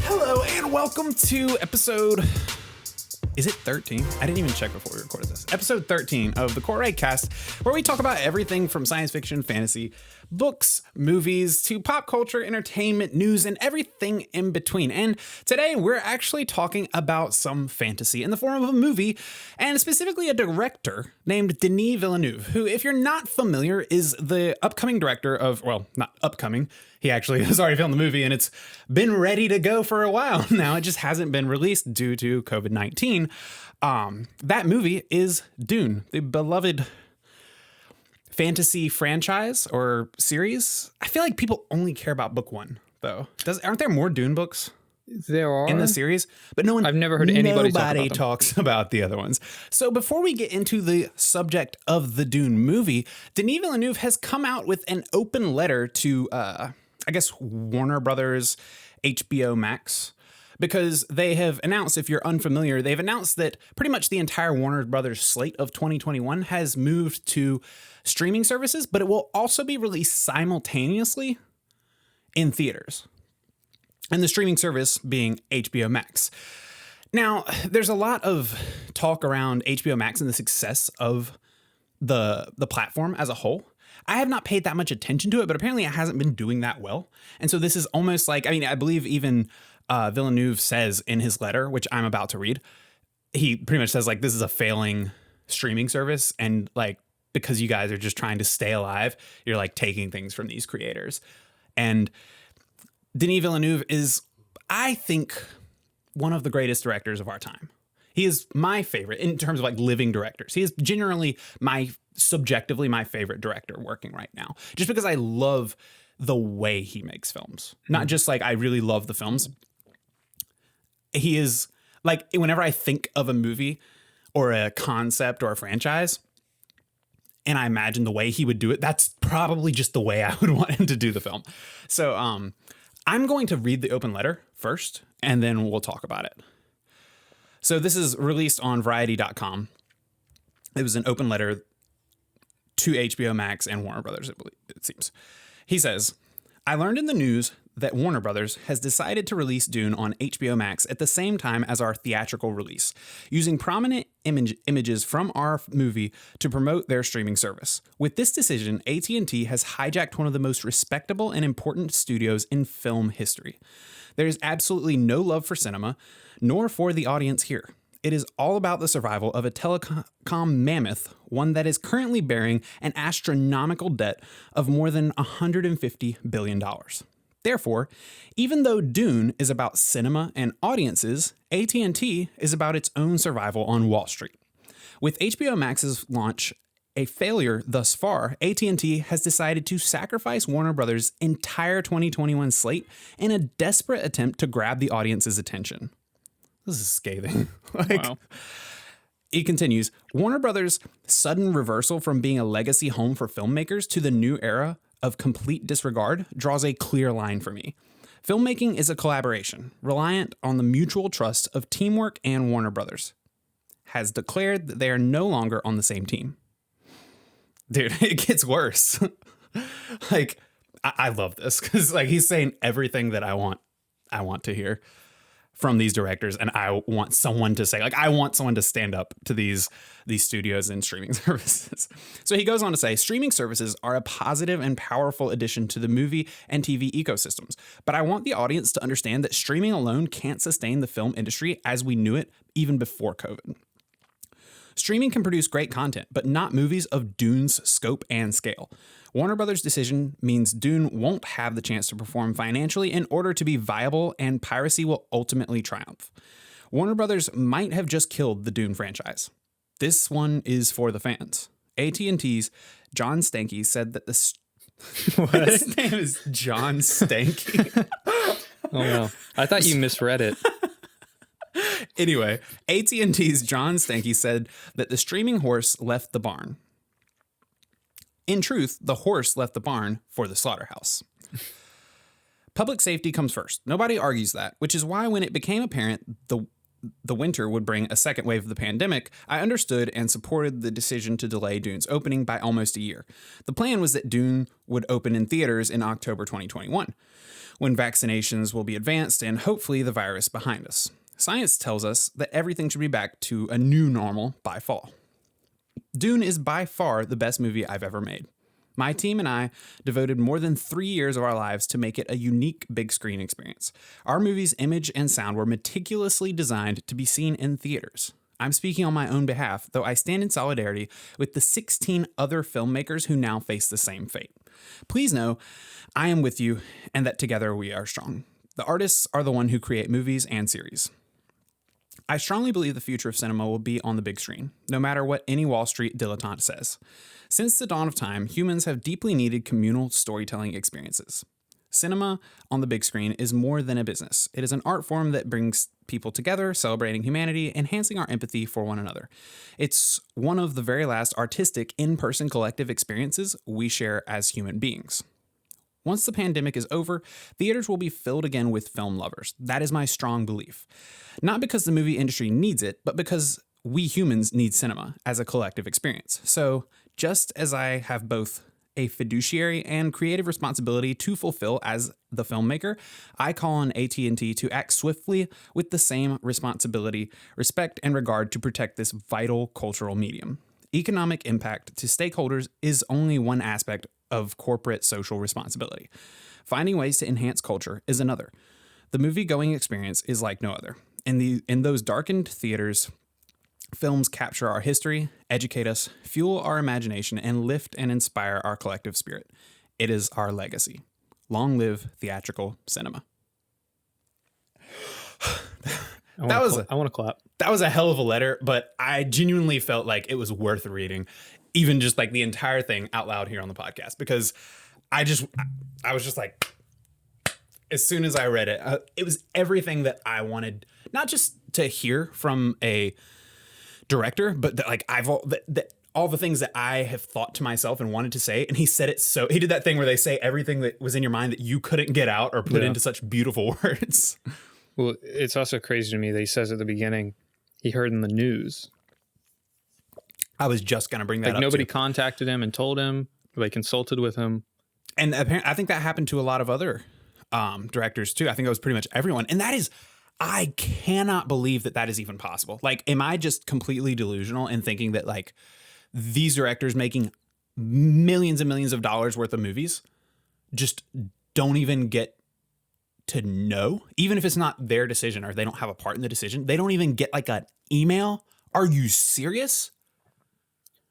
Hello and welcome to episode... Is it 13? I didn't even check before we recorded this. Episode 13 of the Cortright cast, where we talk about everything from science fiction, fantasy, books, movies, to pop culture, entertainment, news, and everything in between. And today we're actually talking about some fantasy in the form of a movie, and specifically a director named Denis Villeneuve, who, if you're not familiar, is the upcoming director of, well, not upcoming, he actually has already filmed the movie and it's been ready to go for a while now. It just hasn't been released due to COVID-19. That movie is Dune, the beloved fantasy franchise or series. I feel like people only care about book one, though. Aren't there more Dune books? There are in the series, but no one. I've never heard anybody talks about the other ones. So before we get into the subject of the Dune movie, Denis Villeneuve has come out with an open letter to, I guess, Warner Brothers, HBO Max, because they have announced, if you're unfamiliar, they've announced that pretty much the entire Warner Brothers slate of 2021 has moved to streaming services, but it will also be released simultaneously in theaters. And the streaming service being HBO Max. Now, there's a lot of talk around HBO Max and the success of the platform as a whole. I have not paid that much attention to it, but apparently it hasn't been doing that well. And so this is almost like, I mean, I believe even Villeneuve says in his letter, which I'm about to read, he pretty much says like, this is a failing streaming service. And like, because you guys are just trying to stay alive, you're like taking things from these creators. And Denis Villeneuve is, I think, one of the greatest directors of our time. He is my favorite in terms of like living directors. He is generally subjectively my favorite director working right now, just because I love the way he makes films. Not just like I really love the films. He is like, whenever I think of a movie or a concept or a franchise, and I imagine the way he would do it, that's probably just the way I would want him to do the film. So, I'm going to read the open letter first, and then we'll talk about it. So this is released on Variety.com. It was an open letter to HBO Max and Warner Brothers, it seems. He says, I learned in the news that Warner Brothers has decided to release Dune on HBO Max at the same time as our theatrical release, using prominent images from our movie to promote their streaming service. With this decision, AT&T has hijacked one of the most respectable and important studios in film history. There is absolutely no love for cinema, nor for the audience here. It is all about the survival of a telecom mammoth, one that is currently bearing an astronomical debt of more than $150 billion. Therefore, even though Dune is about cinema and audiences, AT&T is about its own survival on Wall Street. With HBO Max's launch a failure thus far, AT&T has decided to sacrifice Warner Brothers' entire 2021 slate in a desperate attempt to grab the audience's attention. This is scathing. Wow. He continues, Warner Brothers' sudden reversal from being a legacy home for filmmakers to the new era of complete disregard draws a clear line for me. Filmmaking is a collaboration, reliant on the mutual trust of teamwork, and Warner Brothers has declared that they are no longer on the same team. Dude, it gets worse. Like, I love this because like he's saying everything that I want to hear from these directors, and I want someone to say, like, I want someone to stand up to these studios and streaming services. So he goes on to say, streaming services are a positive and powerful addition to the movie and TV ecosystems, but I want the audience to understand that streaming alone can't sustain the film industry as we knew it even before COVID. Streaming can produce great content, but not movies of Dune's scope and scale. Warner Brothers' decision means Dune won't have the chance to perform financially in order to be viable, and piracy will ultimately triumph. Warner Brothers might have just killed the Dune franchise. This one is for the fans. AT&T's John Stankey said that What? His name is John Stankey. Oh, no. I thought you misread it. Anyway, AT&T's John Stankey said that the streaming horse left the barn. In truth, the horse left the barn for the slaughterhouse. Public safety comes first. Nobody argues that, which is why when it became apparent the winter would bring a second wave of the pandemic, I understood and supported the decision to delay Dune's opening by almost a year. The plan was that Dune would open in theaters in October 2021, when vaccinations will be advanced and hopefully the virus behind us. Science tells us that everything should be back to a new normal by fall. Dune is by far the best movie I've ever made. My team and I devoted more than 3 years of our lives to make it a unique big screen experience. Our movie's image and sound were meticulously designed to be seen in theaters. I'm speaking on my own behalf, though I stand in solidarity with the 16 other filmmakers who now face the same fate. Please know I am with you and that together we are strong. The artists are the one who create movies and series. I strongly believe the future of cinema will be on the big screen, no matter what any Wall Street dilettante says. Since the dawn of time, humans have deeply needed communal storytelling experiences. Cinema on the big screen is more than a business. It is an art form that brings people together, celebrating humanity, enhancing our empathy for one another. It's one of the very last artistic, in-person collective experiences we share as human beings. Once the pandemic is over, theaters will be filled again with film lovers. That is my strong belief. Not because the movie industry needs it, but because we humans need cinema as a collective experience. So, just as I have both a fiduciary and creative responsibility to fulfill as the filmmaker, I call on AT&T to act swiftly with the same responsibility, respect, and regard to protect this vital cultural medium. Economic impact to stakeholders is only one aspect of corporate social responsibility. Finding ways to enhance culture is another. The movie-going experience is like no other. In those darkened theaters, films capture our history, educate us, fuel our imagination, and lift and inspire our collective spirit. It is our legacy. Long live theatrical cinema. I want to clap. That was a hell of a letter, but I genuinely felt like it was worth reading, even just like the entire thing out loud here on the podcast, because I was just like, as soon as I read it, it was everything that I wanted, not just to hear from a director, but that like all the things that I have thought to myself and wanted to say. And he said it so he did that thing where they say everything that was in your mind that you couldn't get out or put into such beautiful words. Well, it's also crazy to me that he says at the beginning, he heard in the news. I was just going to bring that up. Nobody contacted him and told him, they consulted with him. And apparently, I think that happened to a lot of other directors too. I think it was pretty much everyone. And that is, I cannot believe that that is even possible. Like, am I just completely delusional in thinking that like these directors making millions and millions of dollars worth of movies just don't even get to know, even if it's not their decision or they don't have a part in the decision, they don't even get like an email? Are you serious?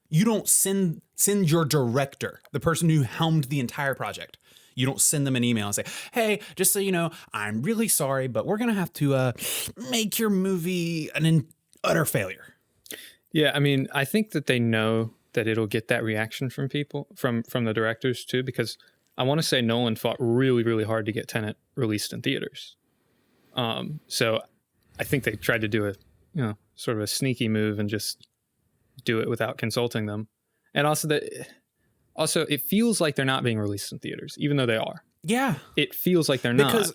You don't send your director, the person who helmed the entire project. You don't send them an email and say, hey, just so you know, I'm really sorry, but we're going to have to make your movie an utter failure. Yeah, I mean, I think that they know that it'll get that reaction from people, from the directors too, because I want to say Nolan fought really, really hard to get Tenet released in theaters. So I think they tried to do sort of a sneaky move and just do it without consulting them. And also it feels like they're not being released in theaters, even though they are. Yeah. It feels like they're not. Because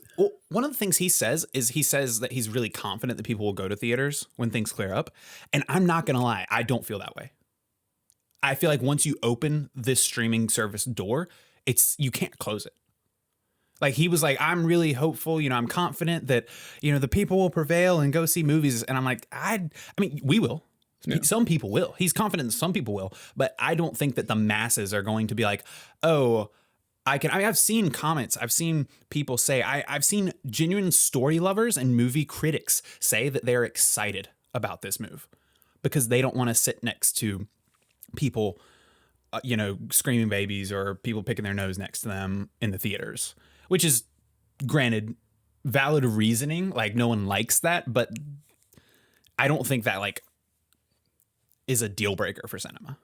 one of the things he says that he's really confident that people will go to theaters when things clear up. And I'm not going to lie, I don't feel that way. I feel like once you open this streaming service door, you can't close it. Like he was like, I'm really hopeful, I'm confident that, the people will prevail and go see movies. And I'm like, I mean, we will. Yeah. Some people will. He's confident that some people will, but I don't think that the masses are going to be like, oh, I've seen comments. I've seen people say, I've seen genuine story lovers and movie critics say that they're excited about this move because they don't want to sit next to people, screaming babies or people picking their nose next to them in the theaters, which is granted valid reasoning. Like no one likes that, but I don't think that like is a deal breaker for cinema.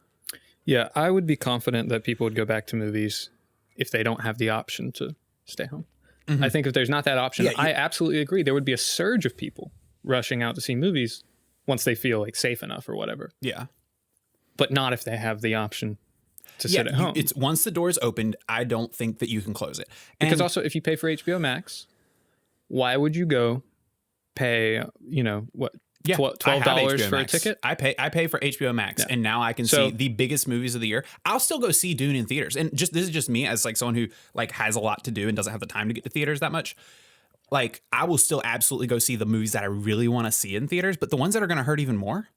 Yeah, I would be confident that people would go back to movies if they don't have the option to stay home. Mm-hmm. I think if there's not that option, I absolutely agree. There would be a surge of people rushing out to see movies once they feel like safe enough or whatever. Yeah. But not if they have the option to sit at home. It's once the door's opened, I don't think that you can close it. Because also if you pay for HBO Max, why would you go pay, what, Yeah, $12 I have HBO for Max. a ticket. I pay for HBO Max, Yeah. and now I can So- see the biggest movies of the year. I'll still go see Dune in theaters, and this is just me as like someone who like has a lot to do and doesn't have the time to get to theaters that much. Like, I will still absolutely go see the movies that I really want to see in theaters, but the ones that are going to hurt even more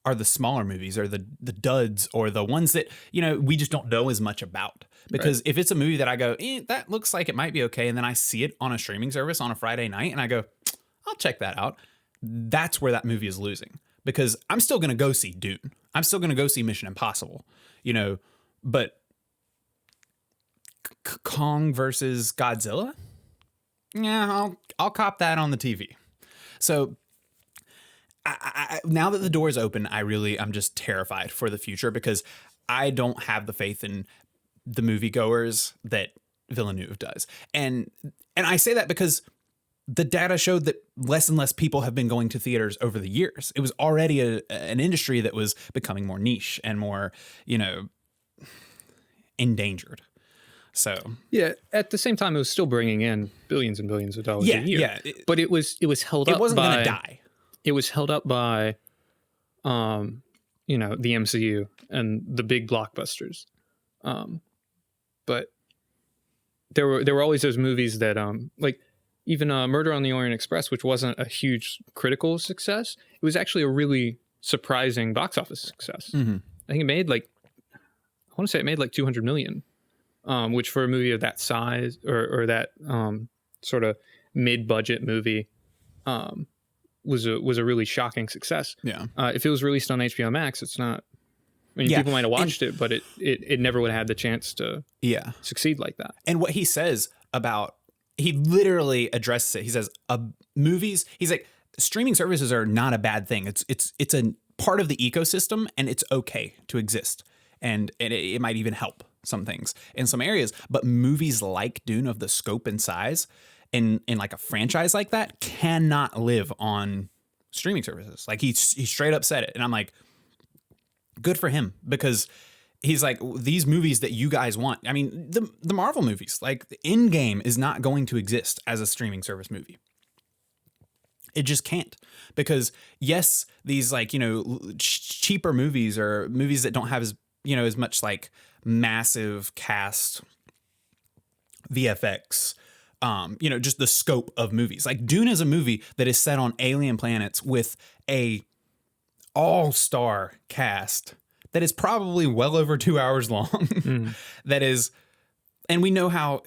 are the smaller movies, or the duds, or the ones that we just don't know as much about. Because if it's a movie that I go, that looks like it might be okay, and then I see it on a streaming service on a Friday night, and I go, I'll check that out. That's where that movie is losing. Because I'm still going to go see Dune. I'm still going to go see Mission Impossible, but Kong versus Godzilla? Yeah, I'll cop that on the TV. So I now that the door is open, I'm just terrified for the future, because I don't have the faith in the moviegoers that Villeneuve does. And I say that because the data showed that less and less people have been going to theaters over the years. It was already an industry that was becoming more niche and more, endangered. So yeah, at the same time, it was still bringing in billions and billions of dollars a year. Yeah, but it was held up. It wasn't going to die. It was held up by, the MCU and the big blockbusters. But there were always those movies that like. Even Murder on the Orient Express, which wasn't a huge critical success, it was actually a really surprising box office success. Mm-hmm. I think it want to say it made like 200 million, which for a movie of that size or that sort of mid-budget movie was a really shocking success. Yeah. If it was released on HBO Max, it's not. I mean, people might have watched it, but it never would have had the chance to succeed like that. And what he says about, he literally addresses it. He says, movies, he's like, streaming services are not a bad thing. It's a part of the ecosystem, and it's okay to exist. And it might even help some things in some areas. But movies like Dune, of the scope and size, in like a franchise like that, cannot live on streaming services. Like, he straight up said it. And I'm like, good for him, because he's like, these movies that you guys want. I mean, the Marvel movies, like Endgame is not going to exist as a streaming service movie. It just can't, because yes, these like, cheaper movies, or movies that don't have as much like massive cast, VFX, just the scope of movies. Like Dune is a movie that is set on alien planets with a all-star cast that is probably well over 2 hours long. That is, and we know how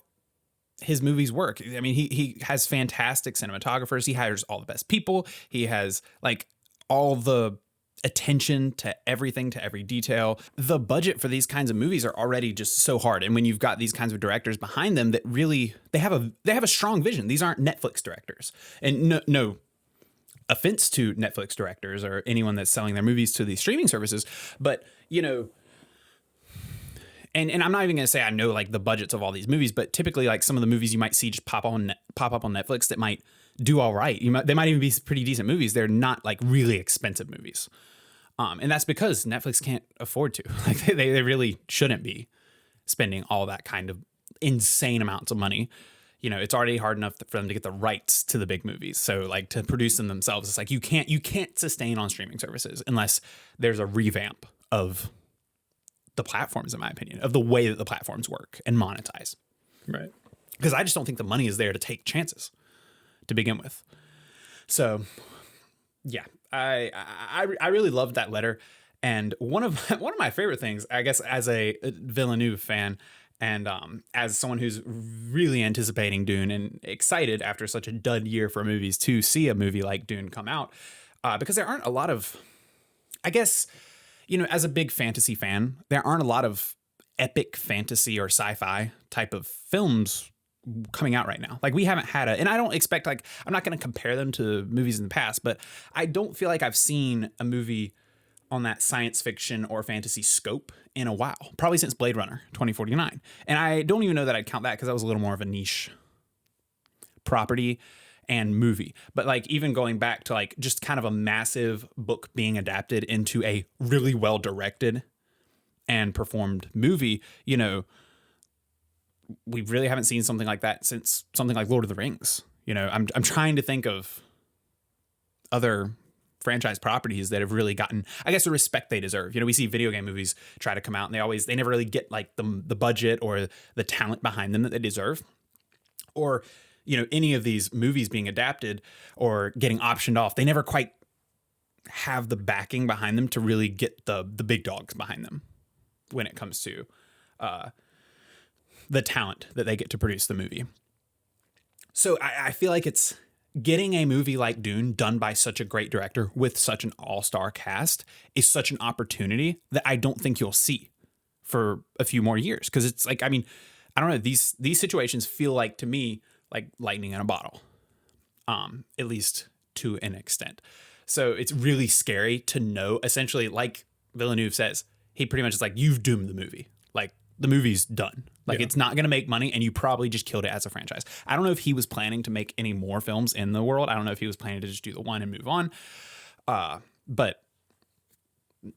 his movies work. I mean, he has fantastic cinematographers. He hires all the best people. He has like all the attention to everything, to every detail. The budget for these kinds of movies are already just so hard. And when you've got these kinds of directors behind them that really, they have a strong vision. These aren't Netflix directors. And no offense to Netflix directors or anyone that's selling their movies to these streaming services, but and I'm not even going to say I know like the budgets of all these movies, but typically like some of the movies you might see just pop up on Netflix that might do all right. They might even be pretty decent movies. They're not like really expensive movies. And that's because Netflix can't afford to. Like they really shouldn't be spending all that kind of insane amounts of money. It's already hard enough for them to get the rights to the big movies. So like to produce them themselves, it's like you can't sustain on streaming services unless there's a revamp of the platforms, in my opinion, of the way that the platforms work and monetize. Right. Because I just don't think the money is there to take chances to begin with. So yeah, I really loved that letter. And one of my favorite things, I guess, as a Villeneuve fan, and as someone who's really anticipating Dune and excited after such a dud year for movies to see a movie like Dune come out, because there aren't a lot of, I guess, as a big fantasy fan, there aren't a lot of epic fantasy or sci-fi type of films coming out right now. Like we haven't had and I don't expect, like, I'm not going to compare them to movies in the past, but I don't feel like I've seen a movie on that science fiction or fantasy scope in a while, probably since Blade Runner 2049. And I don't even know that I'd count that because that was a little more of a niche property and movie. But like even going back to like just kind of a massive book being adapted into a really well directed and performed movie, we really haven't seen something like that since something like Lord of the Rings. I'm trying to think of other franchise properties that have really gotten, I guess, the respect they deserve. You know, we see video game movies try to come out and they never really get like the budget or the talent behind them that they deserve. Or, you know, any of these movies being adapted or getting optioned off, they never quite have the backing behind them to really get the big dogs behind them when it comes to the talent that they get to produce the movie. So I feel like it's getting a movie like Dune done by such a great director with such an all-star cast is such an opportunity that I don't think you'll see for a few more years. Because it's like, I mean, I don't know, these situations feel like, to me, like lightning in a bottle, at least to an extent. So it's really scary to know, essentially, like Villeneuve says, he pretty much is like, you've doomed the movie. Like, the movie's done. Like, it's not going to make money, and you probably just killed it as a franchise. I don't know if he was planning to make any more films in the world. I don't know if he was planning to just do the one and move on. But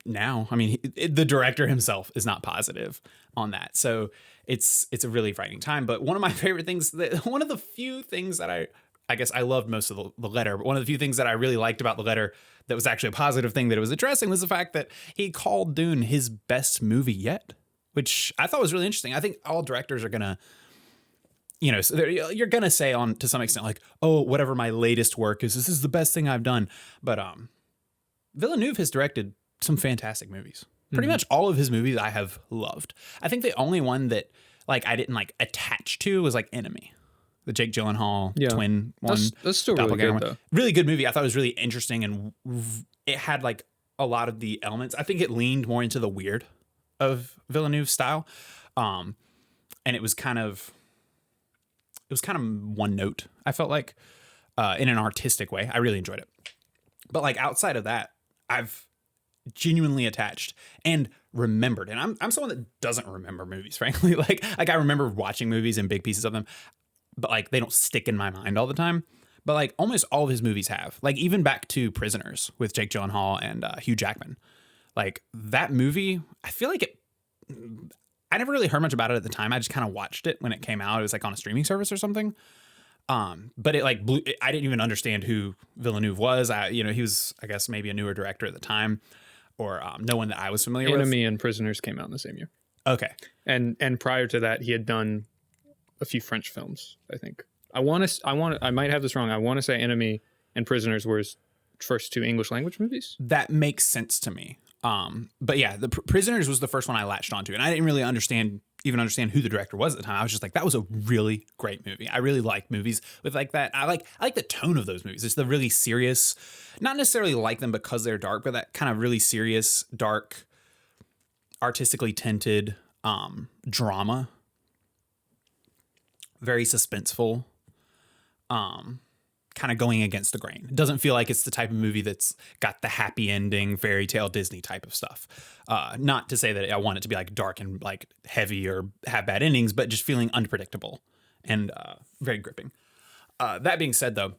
now, I mean, the director himself is not positive on that. So it's a really frightening time. But one of my favorite things, one of the few things that I guess I loved most of the letter, but one of the few things that I really liked about the letter that was actually a positive thing that it was addressing was the fact that he called Dune his best movie yet, which I thought was really interesting. I think all directors are going to, you know, you're going to say to some extent, like, oh, whatever my latest work is, this is the best thing I've done. But Villeneuve has directed some fantastic movies. Pretty much all of his movies I have loved. I think the only one that like I didn't like attach to was like Enemy, the Jake Gyllenhaal twin one. That's still really good, though. Really good movie. I thought it was really interesting, and it had like a lot of the elements. I think it leaned more into the weird of Villeneuve's style, and it was kind of one note. I felt like in an artistic way. I really enjoyed it. But like outside of that, I've genuinely attached and remembered, and I'm someone that doesn't remember movies, frankly. like I remember watching movies and big pieces of them, but like they don't stick in my mind all the time. But like almost all of his movies have, like even back to Prisoners with Jake Gyllenhaal and Hugh Jackman. Like that movie, I feel like I never really heard much about it at the time. I just kind of watched it when it came out. It was like on a streaming service or something. But it like I didn't even understand who Villeneuve was. He was, I guess, maybe a newer director at the time, or no one that I was familiar with. Enemy and Prisoners came out in the same year. Okay. And prior to that, he had done a few French films, I think. I might have this wrong. I want to say Enemy and Prisoners were his first two English language movies. That makes sense to me. But yeah, the Prisoners was the first one I latched onto, and I didn't really understand who the director was at the time. I was just like, that was a really great movie. I really like movies with like that. I like the tone of those movies. It's the really serious, not necessarily like them because they're dark, but that kind of really serious, dark, artistically tinted drama. Very suspenseful. Kind of going against the grain. It doesn't feel like it's the type of movie that's got the happy ending, fairy tale Disney type of stuff. Not to say that I want it to be like dark and like heavy or have bad endings, but just feeling unpredictable and very gripping. That being said, though,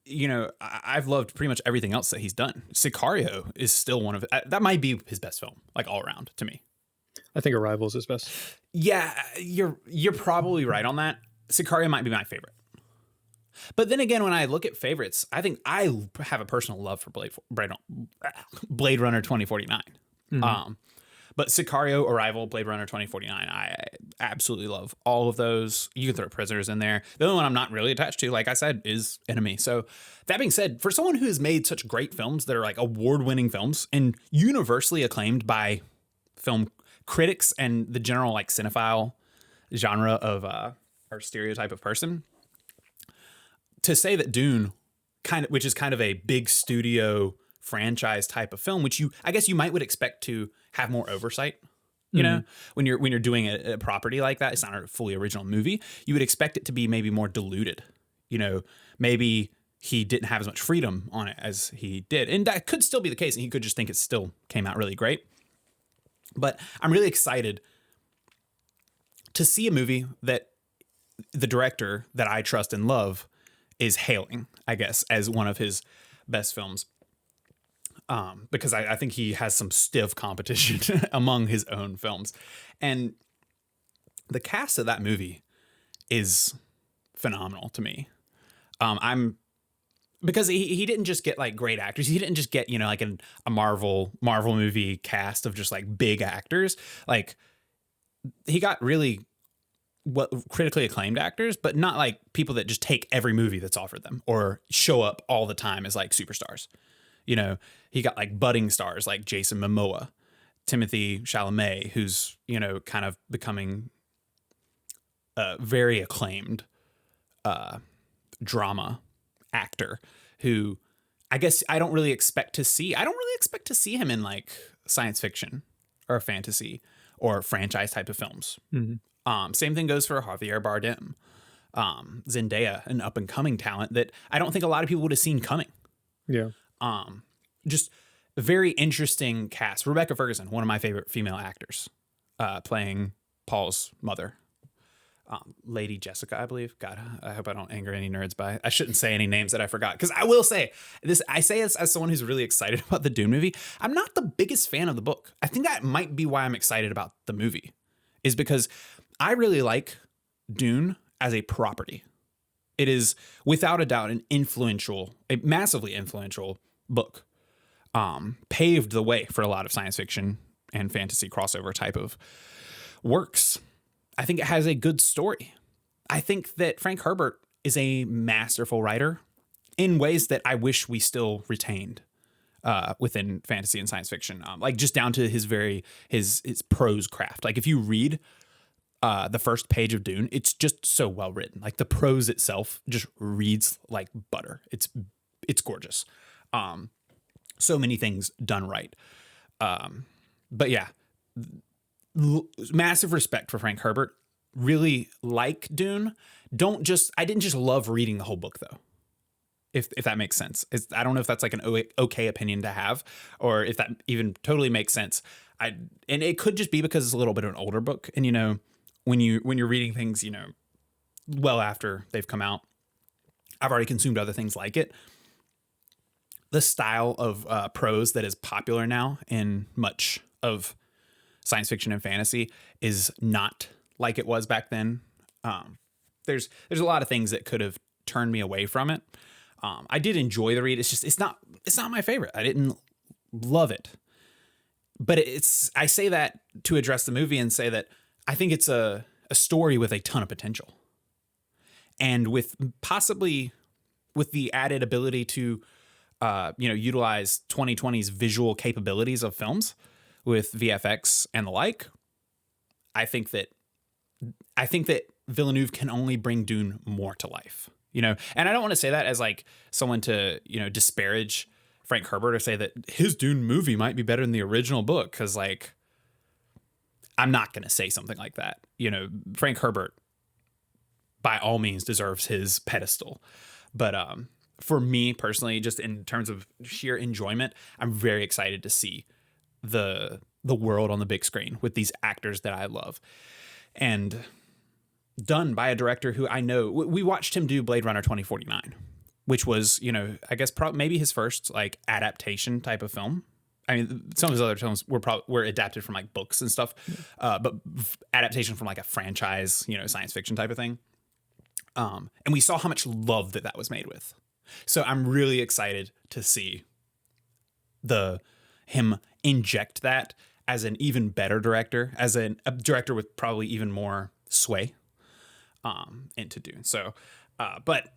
you know, I've loved pretty much everything else that he's done. Sicario is still one of that might be his best film, like all around to me. I think Arrival is his best. Yeah, you're probably right on that. Sicario might be my favorite. But then again, when I look at favorites, I think I have a personal love for Blade Runner 2049. Mm-hmm. But Sicario, Arrival, Blade Runner 2049, I absolutely love all of those. You can throw Prisoners in there. The only one I'm not really attached to, like I said, is Enemy. So that being said, for someone who has made such great films that are like award-winning films and universally acclaimed by film critics and the general like cinephile genre of or stereotype of person, to say that Dune, which is kind of a big studio franchise type of film, which I guess you would expect to have more oversight. You know, when you're doing a property like that, it's not a fully original movie. You would expect it to be maybe more diluted. You know, maybe he didn't have as much freedom on it as he did, and that could still be the case. And he could just think it still came out really great. But I'm really excited to see a movie that the director that I trust and love is hailing, I guess, as one of his best films. Because I think he has some stiff competition among his own films. And the cast of that movie is phenomenal to me. I'm because he didn't just get like great actors. He didn't just get, you know, like a Marvel movie cast of just like big actors. Like he got really critically acclaimed actors, but not like people that just take every movie that's offered them or show up all the time as like superstars. You know, he got like budding stars like Jason Momoa, Timothy Chalamet, who's, you know, kind of becoming a very acclaimed drama actor who I guess I don't really expect to see. I don't really expect to see him in like science fiction or fantasy or franchise type of films. Same thing goes for Javier Bardem, Zendaya, an up and coming talent that I don't think a lot of people would have seen coming. Yeah. Just a very interesting cast. Rebecca Ferguson, one of my favorite female actors, playing Paul's mother. Lady Jessica, I believe. God, I hope I don't anger any nerds by. I shouldn't say any names that I forgot, because I will say this. I say this as someone who's really excited about the Dune movie. I'm not the biggest fan of the book. I think that might be why I'm excited about the movie, is because I really like Dune as a property. It is without a doubt a massively influential book. Paved the way for a lot of science fiction and fantasy crossover type of works. I think it has a good story. I think that Frank Herbert is a masterful writer in ways that I wish we still retained within fantasy and science fiction. Like just down to his prose craft. Like if you read the first page of Dune, it's just so well written. Like the prose itself just reads like butter. It's gorgeous. So many things done right. But yeah, massive respect for Frank Herbert. Really like Dune. I didn't just love reading the whole book though. If that makes sense. I don't know if that's like an okay opinion to have, or if that even totally makes sense. And it could just be because it's a little bit of an older book. And you know, when you're reading things, you know, well after they've come out, I've already consumed other things like it. The style of prose that is popular now in much of science fiction and fantasy is not like it was back then. There's a lot of things that could have turned me away from it. I did enjoy the read. It's not my favorite. I didn't love it, but I say that to address the movie and say that I think it's a story with a ton of potential, and with the added ability to utilize 2020's visual capabilities of films with VFX and the like. I think that Villeneuve can only bring Dune more to life, you know, and I don't want to say that as like someone to, you know, disparage Frank Herbert or say that his Dune movie might be better than the original book. 'Cause like, I'm not going to say something like that. You know, Frank Herbert by all means deserves his pedestal, but, for me personally, just in terms of sheer enjoyment, I'm very excited to see the world on the big screen with these actors that I love, and done by a director who I know. We watched him do Blade Runner 2049, which was, you know, I guess maybe his first like adaptation type of film. I mean, some of his other films were adapted from like books and stuff, but adaptation from like a franchise, you know, science fiction type of thing. And we saw how much love that was made with. So I'm really excited to see him inject that as an even better director, as a director with probably even more sway into Dune. So, but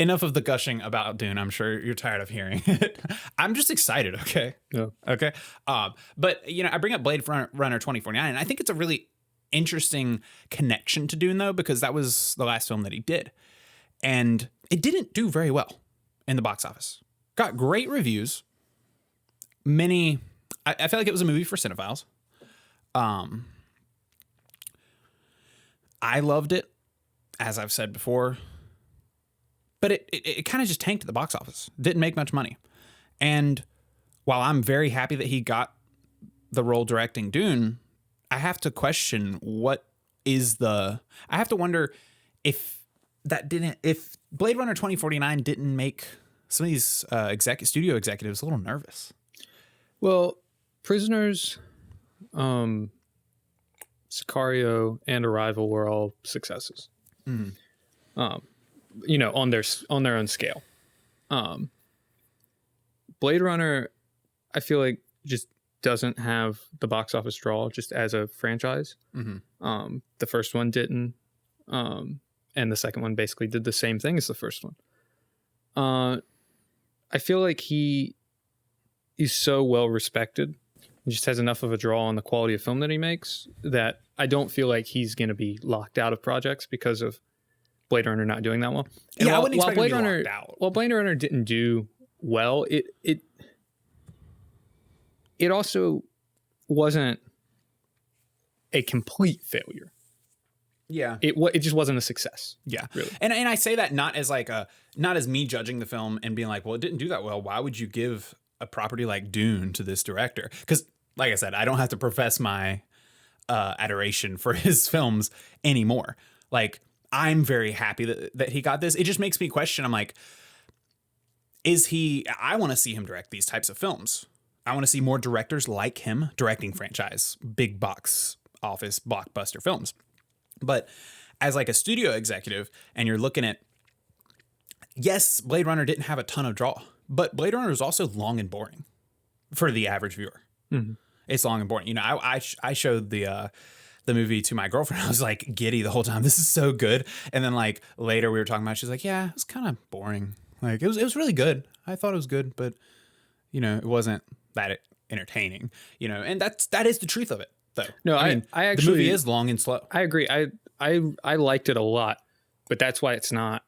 enough of the gushing about Dune. I'm sure you're tired of hearing it. I'm just excited. Okay. Yeah. Okay. But you know, I bring up Blade Runner 2049, and I think it's a really interesting connection to Dune though, because that was the last film that he did. And it didn't do very well in the box office. Got great reviews. I feel like it was a movie for cinephiles. I loved it, as I've said before. But it kind of just tanked at the box office. Didn't make much money. And while I'm very happy that he got the role directing Dune, I have to question I have to wonder if Blade Runner 2049 didn't make some of these studio executives a little nervous. Well, Prisoners, Sicario, and Arrival were all successes. Mm-hmm. on their own scale. Blade Runner, I feel like just doesn't have the box office draw just as a franchise. Mm-hmm. The first one didn't, and the second one basically did the same thing as the first one. I feel like he's so well respected. He just has enough of a draw on the quality of film that he makes that I don't feel like he's going to be locked out of projects because of Blade Runner not doing that well. And I wouldn't expect him to be locked out. While Blade Runner didn't do well, it also wasn't a complete failure. Yeah. It just wasn't a success. Yeah. Really. And I say that not as me judging the film and being like, well, it didn't do that well. Why would you give a property like Dune to this director? Because like I said, I don't have to profess my adoration for his films anymore. Like, I'm very happy that he got this. It just makes me question. I'm like, I want to see him direct these types of films. I want to see more directors like him directing franchise, big box office blockbuster films. But as like a studio executive, and you're looking at, yes, Blade Runner didn't have a ton of draw, but Blade Runner is also long and boring for the average viewer. Mm-hmm. It's long and boring. I showed the movie to my girlfriend. I was like giddy the whole time. This is so good. And then like later we were talking about it. She's like, yeah, it's kind of boring. Like it was really good. I thought it was good, but it wasn't that entertaining. And that is the truth of it, though. No, I mean, I actually, the movie is long and slow. I agree. I liked it a lot, but that's why it's not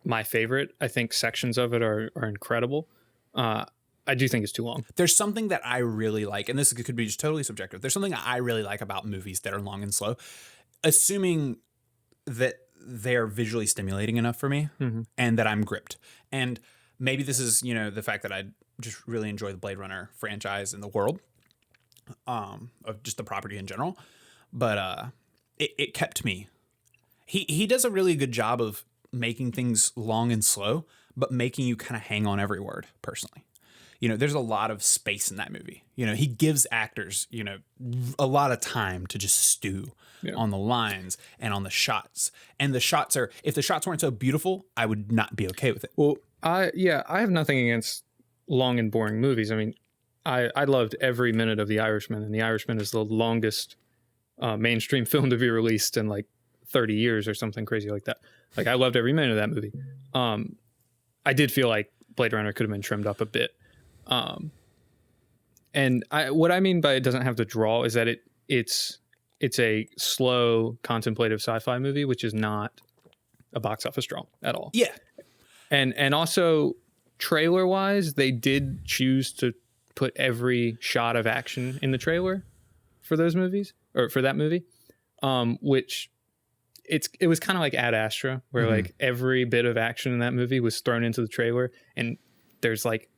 my favorite. I think sections of it are incredible. I do think it's too long. There's something that I really like, and this could be just totally subjective. There's something I really like about movies that are long and slow, assuming that they're visually stimulating enough for me and that I'm gripped. And maybe this is, the fact that I just really enjoy the Blade Runner franchise and the world, of just the property in general. But it kept me. He does a really good job of making things long and slow, but making you kind of hang on every word personally. There's a lot of space in that movie. He gives actors, a lot of time to just stew on the lines and on the shots. And the shots if the shots weren't so beautiful, I would not be okay with it. Well, I have nothing against long and boring movies. I mean, I loved every minute of The Irishman, and The Irishman is the longest mainstream film to be released in like 30 years or something crazy like that. Like, I loved every minute of that movie. I did feel like Blade Runner could have been trimmed up a bit. And what I mean by it doesn't have the draw is that it's a slow contemplative sci-fi movie, which is not a box office draw at all. Yeah. And also trailer wise, they did choose to put every shot of action in the trailer for those movies, or for that movie. Which it was kind of like Ad Astra, where like every bit of action in that movie was thrown into the trailer, and there's like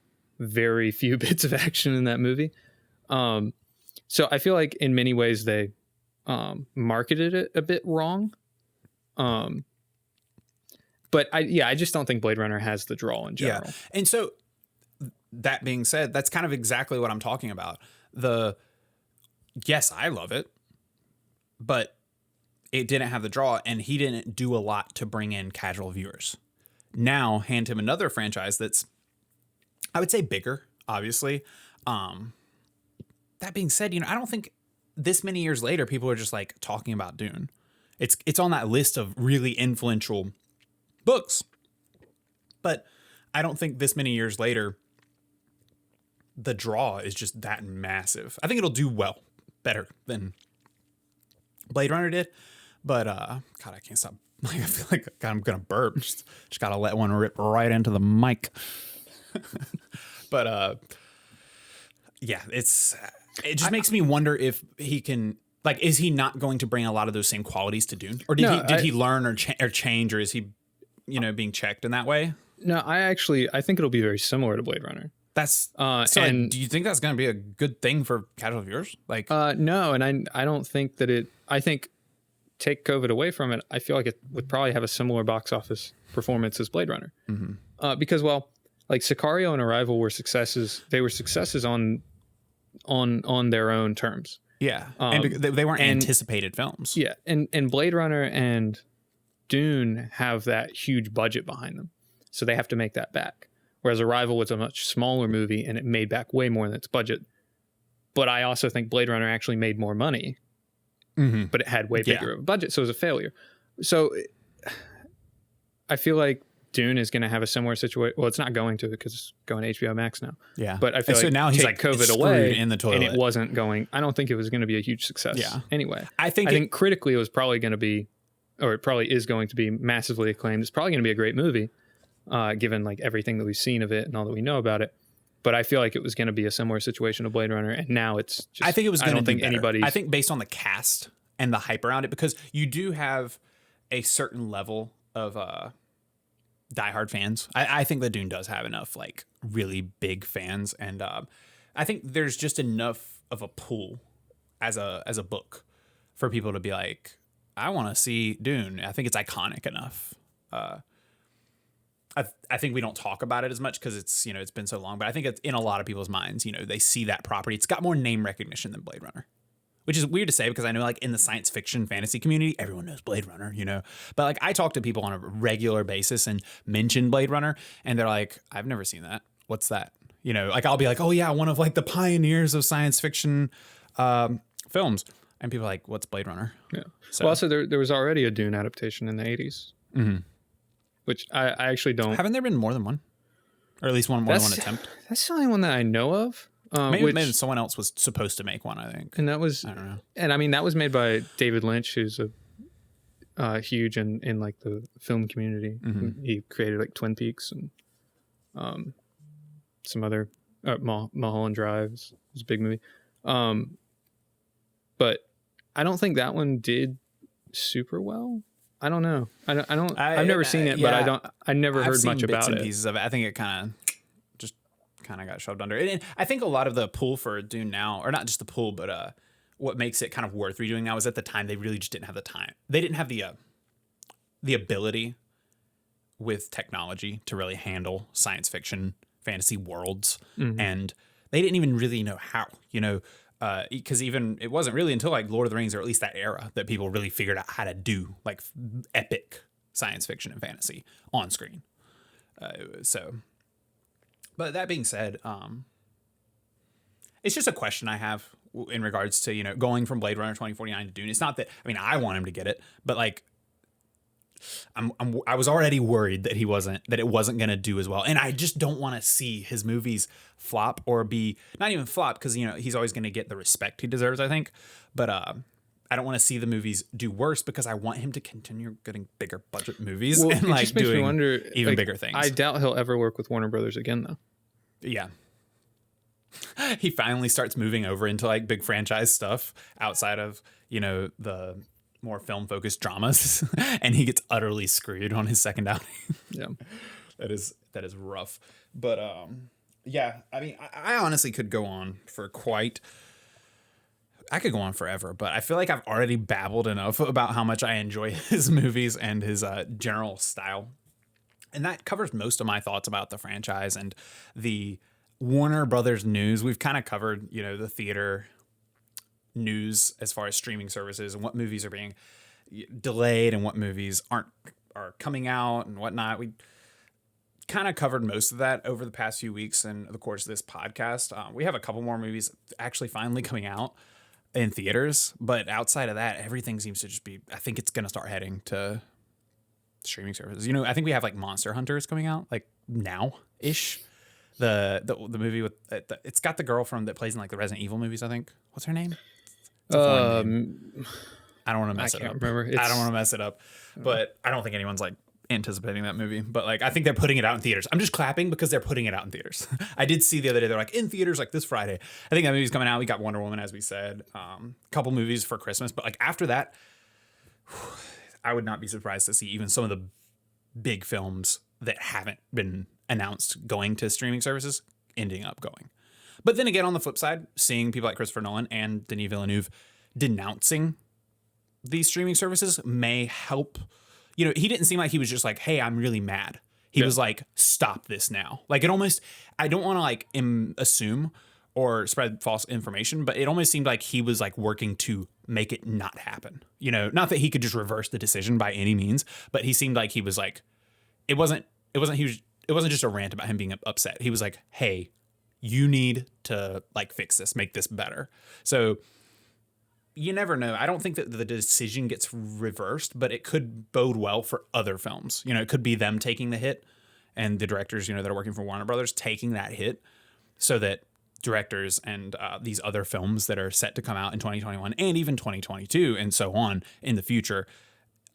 very few bits of action in that movie. So I feel like in many ways they marketed it a bit wrong. But I just don't think Blade Runner has the draw in general. Yeah. And so that being said, that's kind of exactly what I'm talking about. Yes, I love it, but it didn't have the draw, and he didn't do a lot to bring in casual viewers. Now hand him another franchise that's, I would say, bigger, obviously. That being said, I don't think this many years later people are just like talking about Dune. It's on that list of really influential books, but I don't think this many years later the draw is just that massive. I think it'll do better than Blade Runner did, but God, I can't stop. Like, I feel like I'm gonna burp. Just gotta let one rip right into the mic. But yeah, it just makes me wonder if he can, like, is he not going to bring a lot of those same qualities to Dune, or did he learn or change, or is he being checked in that way? No, I think it'll be very similar to Blade Runner. That's and do you think that's going to be a good thing for casual viewers? Like, no, and I don't think that it. I think, take COVID away from it, I feel like it would probably have a similar box office performance as Blade Runner, because like Sicario and Arrival were successes. They were successes on their own terms. Yeah, and they weren't anticipated films. Yeah, and Blade Runner and Dune have that huge budget behind them, so they have to make that back. Whereas Arrival was a much smaller movie and it made back way more than its budget. But I also think Blade Runner actually made more money, but it had way bigger of a budget, so it was a failure. So I feel like Dune is going to have a similar situation. Well, it's not going to, because it's going to HBO Max now. Yeah. But I feel so like now he's take like COVID screwed away in the toilet. and it wasn't going. I don't think it was going to be a huge success. Yeah. Anyway, I think critically it was probably going to be, or it probably is going to be massively acclaimed. It's probably going to be a great movie, given like everything that we've seen of it and all that we know about it. But I feel like it was going to be a similar situation to Blade Runner, and now it's just. I think it was going to be anybody. I think based on the cast and the hype around it, because you do have a certain level of diehard fans. I think that Dune does have enough like really big fans, and I think there's just enough of a pool as a book for people to be like, I want to see Dune. I think it's iconic enough. I think we don't talk about it as much because it's, it's been so long, but I think it's in a lot of people's minds, they see that property. It's got more name recognition than Blade Runner, which is weird to say because I know like in the science fiction fantasy community, everyone knows Blade Runner, but like I talk to people on a regular basis and mention Blade Runner and they're like, I've never seen that. What's that? Like I'll be like, oh yeah, one of like the pioneers of science fiction films. And people are like, what's Blade Runner? Yeah. So. Well, also there was already a Dune adaptation in the 80s. Mm-hmm. Which I actually don't. Haven't there been more than one? Or at least more than one attempt? That's the only one that I know of. Maybe someone else was supposed to make one, I think. And that was, I don't know. And I mean, that was made by David Lynch, who's a huge in like the film community. Mm-hmm. He created like Twin Peaks and some other Mulholland Drive is a big movie. But I don't think that one did super well. I don't know. I've never seen it, yeah, but I never heard much about it. Pieces of it. I think it kind of got shoved under. And I think a lot of the pull for Dune now, or not just the pull, but what makes it kind of worth redoing now is at the time they really just didn't have the time. They didn't have the ability with technology to really handle science fiction, fantasy worlds, and they didn't even really know how. Because even it wasn't really until like Lord of the Rings, or at least that era, that people really figured out how to do like epic science fiction and fantasy on screen. But that being said, it's just a question I have in regards to, going from Blade Runner 2049 to Dune. It's not that, I want him to get it, but like, I was already worried that it wasn't going to do as well. And I just don't want to see his movies flop or be not even flop, because, he's always going to get the respect he deserves, I think. But I don't want to see the movies do worse, because I want him to continue getting bigger budget movies and like doing even bigger things. I doubt he'll ever work with Warner Brothers again, though. Yeah. He finally starts moving over into like big franchise stuff outside of, the more film focused dramas, and he gets utterly screwed on his second outing. Yeah. That is rough. But yeah, I honestly could go on for I could go on forever, but I feel like I've already babbled enough about how much I enjoy his movies and his general style. And that covers most of my thoughts about the franchise and the Warner Brothers news. We've kind of covered, the theater news as far as streaming services and what movies are being delayed and what movies are coming out and whatnot. We kind of covered most of that over the past few weeks in the course of this podcast. We have a couple more movies actually finally coming out in theaters, but outside of that, everything seems to just be, I think it's going to start heading to streaming services. I think we have like Monster Hunters coming out like now-ish. The movie with it's got the girl that plays in like the Resident Evil movies, I think. What's her name? I don't want to mess it up. I don't want to mess it up, but I don't think anyone's like anticipating that movie. But like, I think they're putting it out in theaters. I'm just clapping because they're putting it out in theaters. I did see the other day they're like in theaters like this Friday. I think that movie's coming out. We got Wonder Woman, as we said, couple movies for Christmas. But like after that, I would not be surprised to see even some of the big films that haven't been announced going to streaming services ending up going. But then again, on the flip side, seeing people like Christopher Nolan and Denis Villeneuve denouncing these streaming services may help. He didn't seem like he was just like, hey, I'm really mad. He was like, stop this now. Like it almost, I don't want to like assume or spread false information, but it almost seemed like he was like working to make it not happen. You know, not that he could just reverse the decision by any means, but he seemed like he was like, it wasn't just a rant about him being upset. He was like, hey, you need to like fix this, make this better. So you never know. I don't think that the decision gets reversed, but it could bode well for other films. You know, it could be them taking the hit and the directors, you know, that are working for Warner Brothers taking that hit so that directors and these other films that are set to come out in 2021 and even 2022 and so on in the future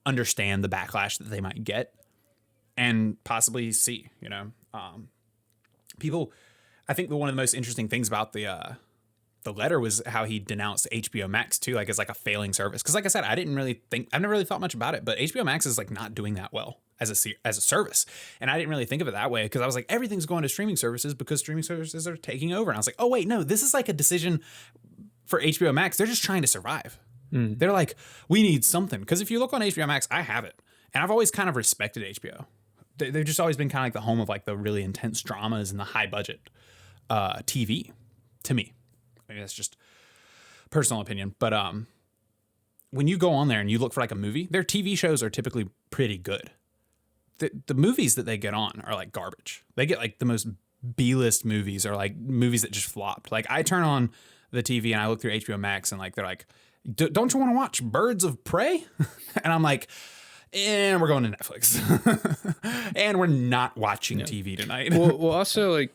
understand the backlash that they might get and possibly see, you know, people. I think one of the most interesting things about the letter was how he denounced HBO Max too, like as like a failing service. Because like I said, I've never really thought much about it, but HBO Max is like not doing that well as a service, and I didn't really think of it that way because I was like, everything's going to streaming services because streaming services are taking over, and I was like, oh wait, no, this is like a decision for HBO Max. They're just trying to survive. They're like, we need something, because if you look on HBO Max, I have it, and I've always kind of respected HBO. They've just always been kind of like the home of like the really intense dramas and the high budget TV to me. Maybe that's just personal opinion, but when you go on there and you look for like a movie, their TV shows are typically pretty good. The movies that they get on are like garbage. They get like the most B-list movies, or like movies that just flopped. Like I turn on the TV and I look through HBO Max and like they're like, don't you want to watch Birds of Prey? And I'm like, and we're going to Netflix. And we're not watching TV tonight. well, also like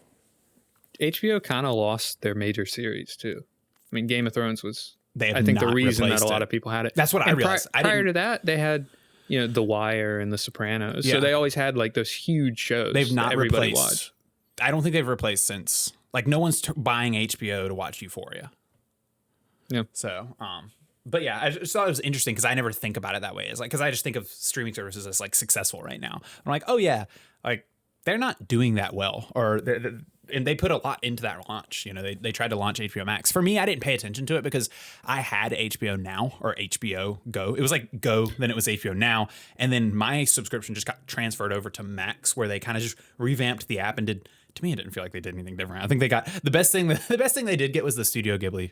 HBO kind of lost their major series too. I mean, Game of Thrones was, I think, the reason that a lot of people had it. That's what I realized. Prior to that, they had, you know, The Wire and The Sopranos. Yeah. So they always had like those huge shows they've not that everybody replaced. Watched. I don't think they've replaced since, like, no one's buying HBO to watch Euphoria. Yeah. So, but yeah, I just thought it was interesting because I never think about it that way. It's like, because I just think of streaming services as like successful right now. I'm like, oh yeah, like they're not doing that well, and they put a lot into that launch. You know, they tried to launch HBO Max. For me, I didn't pay attention to it because I had HBO Now or HBO Go. It was like Go, then it was HBO Now, and then my subscription just got transferred over to Max, where they kind of just revamped the app and did. To me, it didn't feel like they did anything different. I think they got the best thing. The best thing they did get was the Studio Ghibli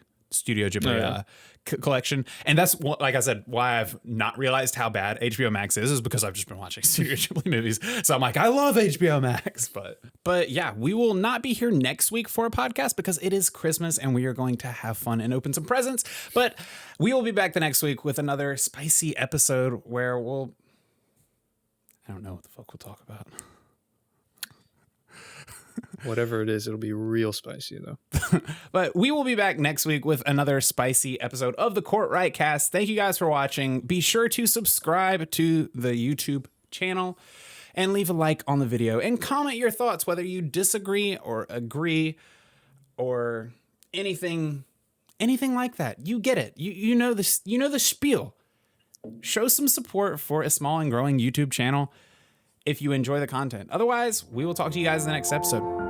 collection, and that's like I said, why I've not realized how bad HBO Max is because I've just been watching Studio Ghibli movies. So I'm like, I love HBO Max, but yeah, we will not be here next week for a podcast because it is Christmas and we are going to have fun and open some presents. But we will be back the next week with another spicy episode where I don't know what the fuck we'll talk about. Whatever it is, it'll be real spicy though. But we will be back next week with another spicy episode of the Cortright Cast. Thank you guys for watching. Be sure to subscribe to the YouTube channel and leave a like on the video and comment your thoughts, whether you disagree or agree or anything like that. You get it. You know this. You know the spiel. Show some support for a small and growing YouTube channel if you enjoy the content. Otherwise, we will talk to you guys in the next episode.